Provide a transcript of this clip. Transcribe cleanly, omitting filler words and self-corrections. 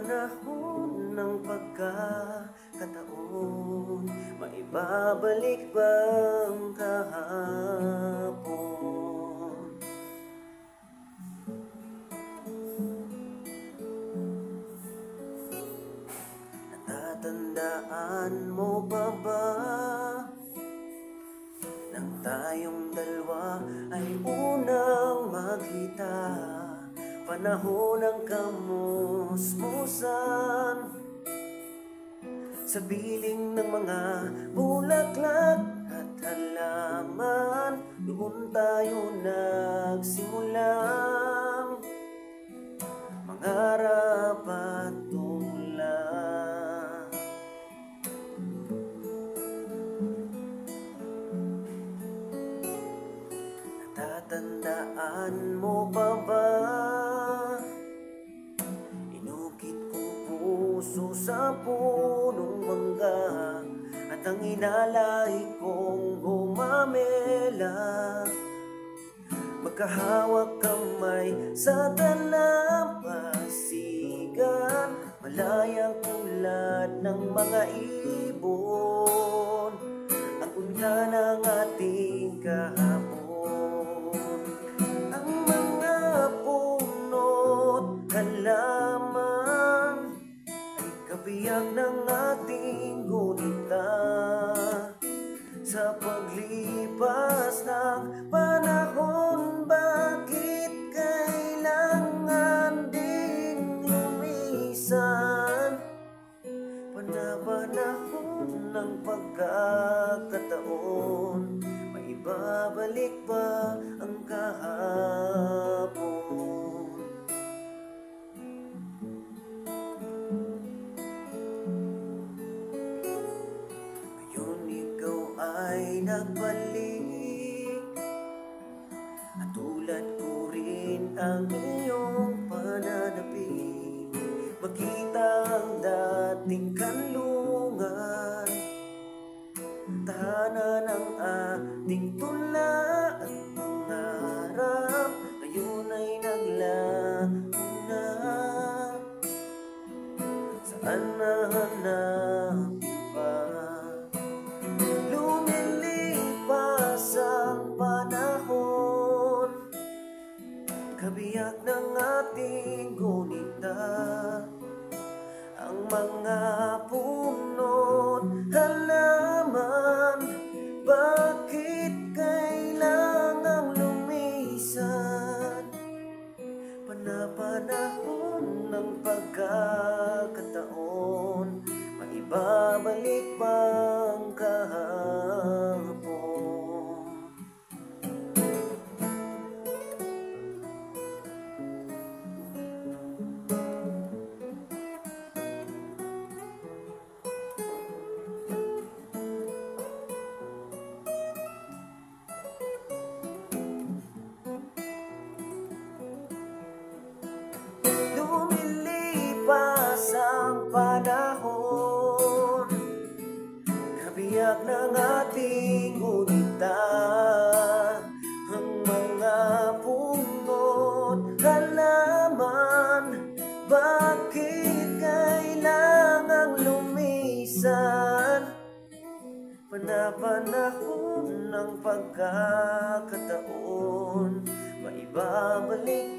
panahon ng pagkakataon, maibabalik bang kahapon? Natatandaan mo pa ba nang tayong dalawa ay unang magkita? Panahon ng kamusmusan sa piling ng mga bulaklak at halaman. Doon tayo nagsimulang mangarap at tumula. Natatandaan mo pa ba sa punong mangga at ang inalay kong gumamela? Magkahawak kamay sa dalampasigan, malayang tulad ng mga ibon ang unta ng ating kahapon. Ang mga puno't halaman kabiyak ng ating gunita. Sa paglipas ng panahon, bakit kailangan ding lumisan? Panahon ng pagkakataon, maibabalik ba ang kahapon? Ay nagbalik at tulad ko rin ang iyong pananapik. Makita ang dating kanlungan, tahanan ang ating tula at pangarap, ngayon ay naglaho na. Saan nahanapin pa? Kabiyak ng ating gunita, ang mga puno't halaman, bakit kailangang lumisan? Panahon ng pagkakataon, maibabalik bang kahapon? Lumilipas ang panahon, kabiyak ng ating gunita, ang mga puno't halaman, bakit kailangang lumisan? Panahon ng pagkakataon, maibabalik